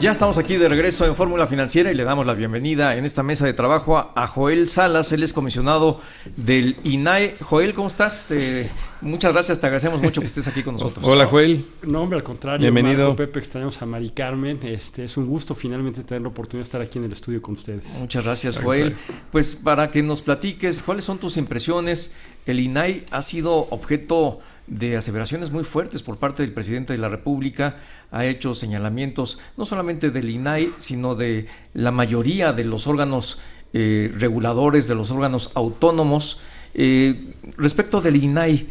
Ya estamos aquí de regreso en Fórmula Financiera y le damos la bienvenida en esta mesa de trabajo a Joel Salas. Él es comisionado del INAI. Joel, ¿cómo estás? Muchas gracias, te agradecemos mucho que estés aquí con nosotros. Hola, Joel. No, hombre, al contrario. Bienvenido. Marco, Pepe, extrañamos a Mari Carmen. Es un gusto finalmente tener la oportunidad de estar aquí en el estudio con ustedes. Muchas gracias, Joel. Pues para que nos platiques, ¿cuáles son tus impresiones? El INAI ha sido objeto de aseveraciones muy fuertes por parte del presidente de la República. Ha hecho señalamientos no solamente del INAI, sino de la mayoría de los órganos reguladores, de los órganos autónomos. Respecto del INAI,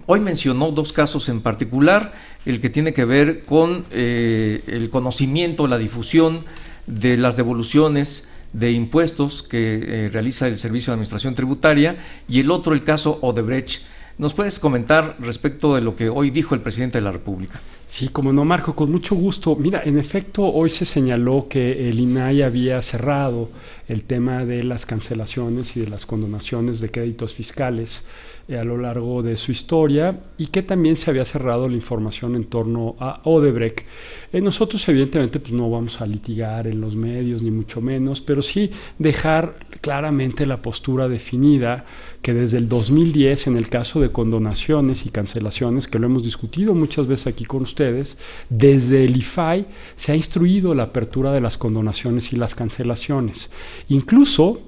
hoy mencionó dos casos en particular, el que tiene que ver con el conocimiento, la difusión de las devoluciones de impuestos que realiza el Servicio de Administración Tributaria, y el otro, el caso Odebrecht. ¿Nos puedes comentar respecto de lo que hoy dijo el presidente de la República? Sí, como no, Marco, con mucho gusto. Mira, en efecto, hoy se señaló que el INAI había cerrado el tema de las cancelaciones y de las condonaciones de créditos fiscales a lo largo de su historia, y que también se había cerrado la información en torno a Odebrecht. Nosotros evidentemente pues no vamos a litigar en los medios, ni mucho menos, pero sí dejar claramente la postura definida que desde el 2010, en el caso de condonaciones y cancelaciones, que lo hemos discutido muchas veces aquí con ustedes, desde el IFAI se ha instruido la apertura de las condonaciones y las cancelaciones. Incluso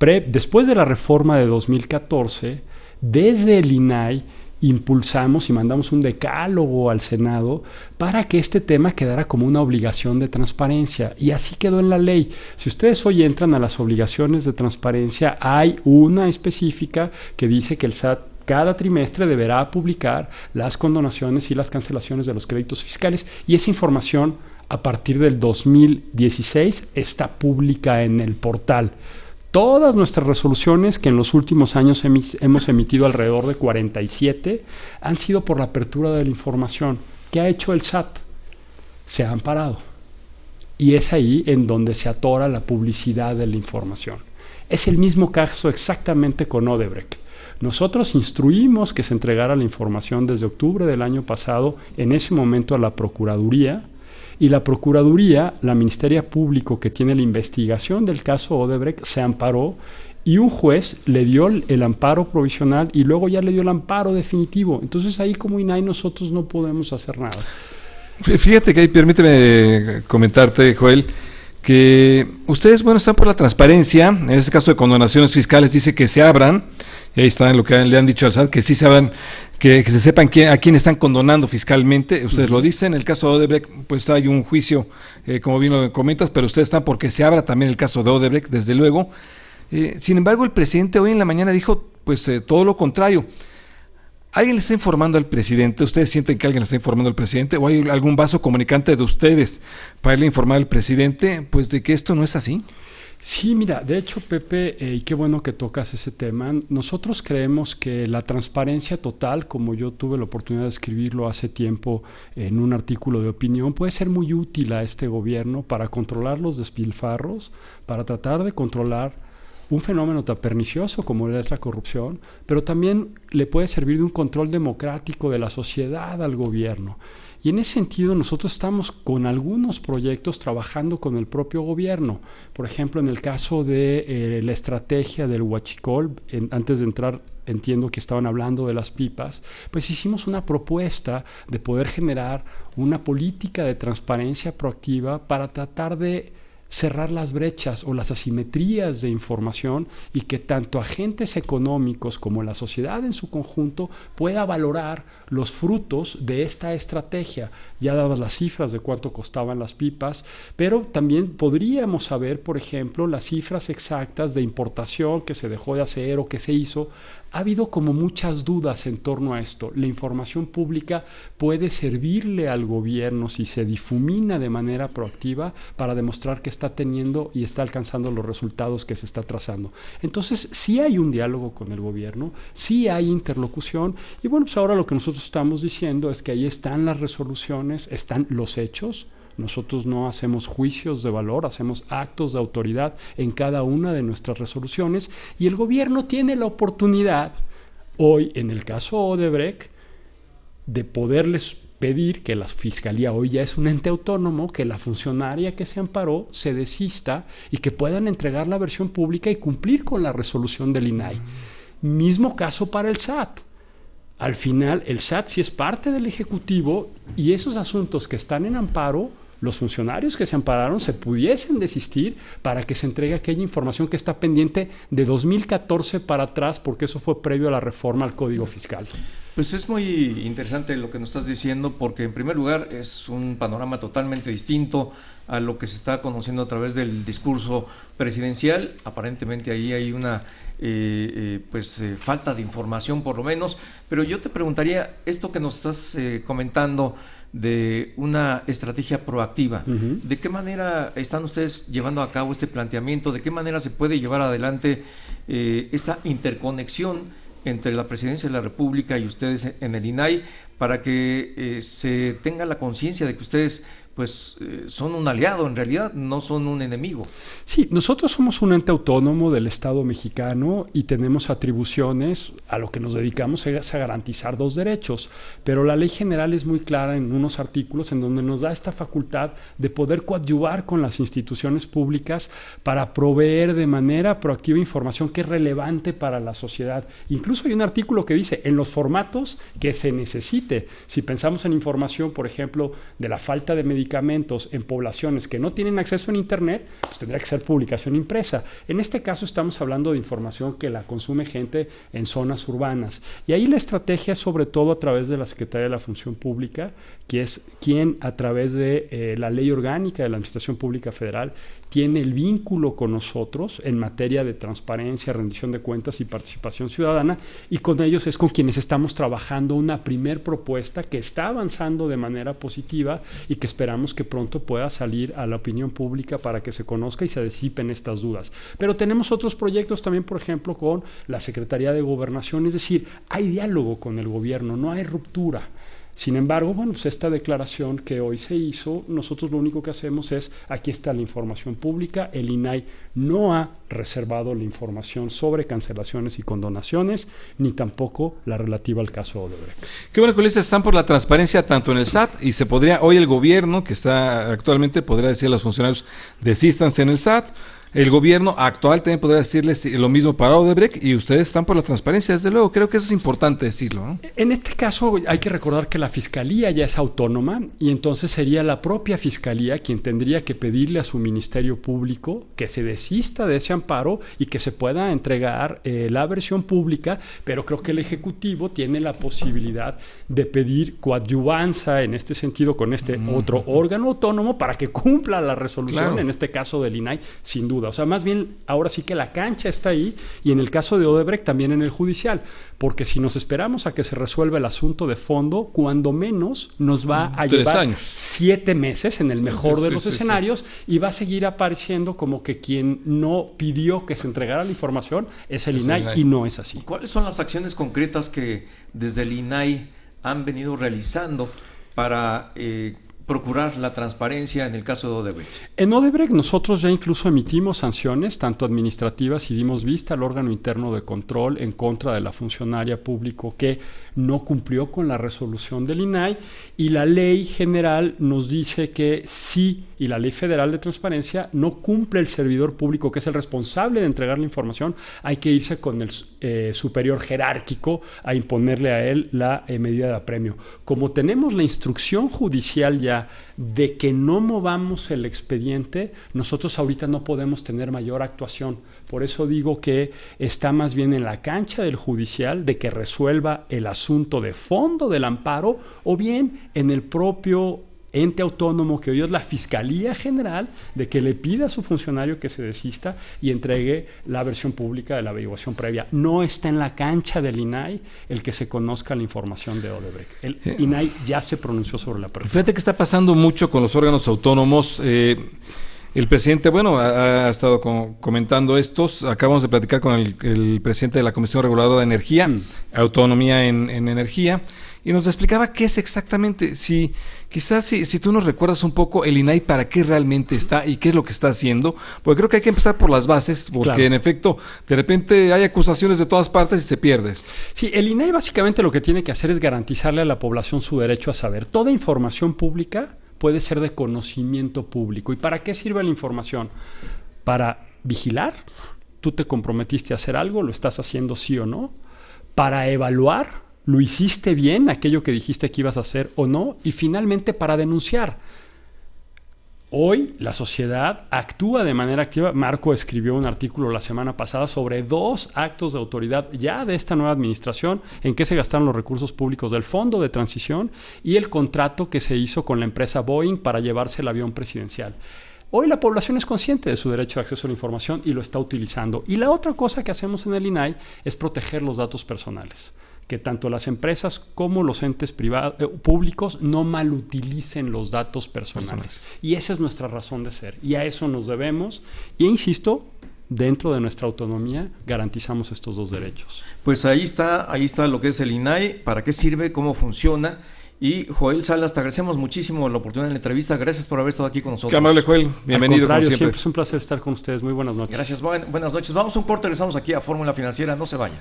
después de la reforma de 2014, desde el INAI impulsamos y mandamos un decálogo al Senado para que este tema quedara como una obligación de transparencia, y así quedó en la ley. Si ustedes hoy entran a las obligaciones de transparencia, hay una específica que dice que el SAT cada trimestre deberá publicar las condonaciones y las cancelaciones de los créditos fiscales, y esa información a partir del 2016 está pública en el portal. Todas nuestras resoluciones, que en los últimos años hemos emitido alrededor de 47, han sido por la apertura de la información. ¿Qué ha hecho el SAT? Se ha amparado. Y es ahí en donde se atora la publicidad de la información. Es el mismo caso exactamente con Odebrecht. Nosotros instruimos que se entregara la información desde octubre del año pasado, en ese momento a la Procuraduría, y la Procuraduría, la Ministerio Público que tiene la investigación del caso Odebrecht, se amparó, y un juez le dio el amparo provisional y luego ya le dio el amparo definitivo. Entonces ahí como INAI nosotros no podemos hacer nada. Fíjate que ahí permíteme comentarte, Joel, que ustedes, están por la transparencia. En este caso de condonaciones fiscales dice que se abran, y ahí está lo que le han dicho al SAT, que sí se abran, que se sepan a quién están condonando fiscalmente. Ustedes lo dicen. En el caso de Odebrecht, pues hay un juicio, como bien lo comentas, pero ustedes están porque se abra también el caso de Odebrecht, desde luego. Sin embargo, el presidente hoy en la mañana dijo, todo lo contrario. ¿Alguien le está informando al presidente? ¿Ustedes sienten que alguien le está informando al presidente? ¿O hay algún vaso comunicante de ustedes para irle a informar al presidente, de que esto no es así? Sí, mira, de hecho, Pepe, y qué bueno que tocas ese tema. Nosotros creemos que la transparencia total, como yo tuve la oportunidad de escribirlo hace tiempo en un artículo de opinión, puede ser muy útil a este gobierno para controlar los despilfarros, para tratar de controlar un fenómeno tan pernicioso como es la corrupción, pero también le puede servir de un control democrático de la sociedad al gobierno. Y en ese sentido nosotros estamos con algunos proyectos trabajando con el propio gobierno. Por ejemplo, en el caso de la estrategia del huachicol, antes de entrar entiendo que estaban hablando de las pipas, pues hicimos una propuesta de poder generar una política de transparencia proactiva para tratar de cerrar las brechas o las asimetrías de información y que tanto agentes económicos como la sociedad en su conjunto pueda valorar los frutos de esta estrategia, ya dadas las cifras de cuánto costaban las pipas, pero también podríamos saber, por ejemplo, las cifras exactas de importación que se dejó de hacer o que se hizo. Ha habido como muchas dudas en torno a esto. La información pública puede servirle al gobierno si se difumina de manera proactiva para demostrar que está teniendo y está alcanzando los resultados que se está trazando. Entonces, sí hay un diálogo con el gobierno, sí hay interlocución, y bueno, pues ahora lo que nosotros estamos diciendo es que ahí están las resoluciones, están los hechos. Nosotros no hacemos juicios de valor, hacemos actos de autoridad en cada una de nuestras resoluciones, y el gobierno tiene la oportunidad, hoy en el caso Odebrecht, de poderles pedir que la Fiscalía hoy ya es un ente autónomo, que la funcionaria que se amparó se desista y que puedan entregar la versión pública y cumplir con la resolución del INAI. Mismo caso para el SAT. Al final, el SAT sí es parte del Ejecutivo, y esos asuntos que están en amparo, los funcionarios que se ampararon se pudiesen desistir para que se entregue aquella información que está pendiente de 2014 para atrás, porque eso fue previo a la reforma al Código Fiscal. Pues es muy interesante lo que nos estás diciendo, porque en primer lugar es un panorama totalmente distinto a lo que se está conociendo a través del discurso presidencial. Aparentemente ahí hay una falta de información, por lo menos, pero yo te preguntaría, esto que nos estás comentando de una estrategia proactiva, ¿de qué manera están ustedes llevando a cabo este planteamiento? ¿De qué manera se puede llevar adelante esta interconexión entre la Presidencia de la República y ustedes en el INAI para que se tenga la conciencia de que ustedes son un aliado, en realidad no son un enemigo? Sí, nosotros somos un ente autónomo del Estado mexicano y tenemos atribuciones. A lo que nos dedicamos es a garantizar dos derechos, pero la ley general es muy clara en unos artículos en donde nos da esta facultad de poder coadyuvar con las instituciones públicas para proveer de manera proactiva información que es relevante para la sociedad. Incluso hay un artículo que dice en los formatos que se necesite. Si pensamos en información, por ejemplo, de la falta de medicamentos en poblaciones que no tienen acceso en Internet, pues tendrá que ser publicación impresa. En este caso estamos hablando de información que la consume gente en zonas urbanas. Y ahí la estrategia es sobre todo a través de la Secretaría de la Función Pública, que es quien a través de la Ley Orgánica de la Administración Pública Federal tiene el vínculo con nosotros en materia de transparencia, rendición de cuentas y participación ciudadana, y con ellos es con quienes estamos trabajando una primer propuesta que está avanzando de manera positiva y que esperamos que pronto pueda salir a la opinión pública para que se conozca y se disipen estas dudas. Pero tenemos otros proyectos también, por ejemplo, con la Secretaría de Gobernación, es decir, hay diálogo con el gobierno, no hay ruptura. Sin embargo, bueno, pues esta declaración que hoy se hizo, nosotros lo único que hacemos es, aquí está la información pública, el INAI no ha reservado la información sobre cancelaciones y condonaciones, ni tampoco la relativa al caso Odebrecht. Qué bueno que ustedes están por la transparencia tanto en el SAT, y se podría, hoy el gobierno que está actualmente podría decir a los funcionarios, desístanse en el SAT. El gobierno actual también podría decirles lo mismo para Odebrecht, y ustedes están por la transparencia, desde luego. Creo que eso es importante decirlo, ¿no? En este caso hay que recordar que la Fiscalía ya es autónoma, y entonces sería la propia Fiscalía quien tendría que pedirle a su Ministerio Público que se desista de ese amparo y que se pueda entregar la versión pública, pero creo que el Ejecutivo tiene la posibilidad de pedir coadyuvanza en este sentido con este otro órgano autónomo para que cumpla la resolución, claro, en este caso del INAI, sin duda. O sea, más bien, ahora sí que la cancha está ahí, y en el caso de Odebrecht también en el judicial, porque si nos esperamos a que se resuelva el asunto de fondo, cuando menos nos va a llevar 7 meses en el mejor de los escenarios, y va a seguir apareciendo como que quien no pidió que se entregara la información es el INAI, y no es así. ¿Cuáles son las acciones concretas que desde el INAI han venido realizando para procurar la transparencia en el caso de Odebrecht? En Odebrecht nosotros ya incluso emitimos sanciones, tanto administrativas, y dimos vista al órgano interno de control en contra de la funcionaria pública que no cumplió con la resolución del INAI, y la ley general nos dice que sí, y la ley federal de transparencia, no cumple el servidor público, que es el responsable de entregar la información, hay que irse con el superior jerárquico a imponerle a él la medida de apremio. Como tenemos la instrucción judicial ya sea, de que no movamos el expediente, nosotros ahorita no podemos tener mayor actuación. Por eso digo que está más bien en la cancha del judicial de que resuelva el asunto de fondo del amparo, o bien en el propio ente autónomo que hoy es la Fiscalía General, de que le pida a su funcionario que se desista y entregue la versión pública de la averiguación previa. No está en la cancha del INAI el que se conozca la información de Odebrecht. El INAI ya se pronunció sobre la pregunta. Fíjate que está pasando mucho con los órganos autónomos. El presidente, ha estado comentando estos. Acabamos de platicar con el presidente de la Comisión Reguladora de Energía, Autonomía en Energía, y nos explicaba qué es exactamente. Quizás si tú nos recuerdas un poco el INAI para qué realmente está y qué es lo que está haciendo, porque creo que hay que empezar por las bases, porque claro, en efecto, de repente hay acusaciones de todas partes y se pierde esto. Sí, el INAI básicamente lo que tiene que hacer es garantizarle a la población su derecho a saber. Toda información pública puede ser de conocimiento público. ¿Y para qué sirve la información? Para vigilar. Tú te comprometiste a hacer algo, lo estás haciendo sí o no. Para evaluar, ¿lo hiciste bien, aquello que dijiste que ibas a hacer o no? Y finalmente para denunciar. Hoy la sociedad actúa de manera activa. Marco escribió un artículo la semana pasada sobre 2 actos de autoridad ya de esta nueva administración en que se gastaron los recursos públicos del Fondo de Transición y el contrato que se hizo con la empresa Boeing para llevarse el avión presidencial. Hoy la población es consciente de su derecho de acceso a la información y lo está utilizando. Y la otra cosa que hacemos en el INAI es proteger los datos personales, que tanto las empresas como los entes públicos no malutilicen los datos personales. Y esa es nuestra razón de ser. Y a eso nos debemos. Y insisto, dentro de nuestra autonomía garantizamos estos 2 derechos. Pues ahí está lo que es el INAI, para qué sirve, cómo funciona. Y Joel Salas, te agradecemos muchísimo la oportunidad de la entrevista. Gracias por haber estado aquí con nosotros. Qué amable, Joel. Bienvenido, como siempre. Siempre es un placer estar con ustedes. Muy buenas noches. Gracias, buenas noches. Vamos a un corte, regresamos aquí a Fórmula Financiera. No se vayan.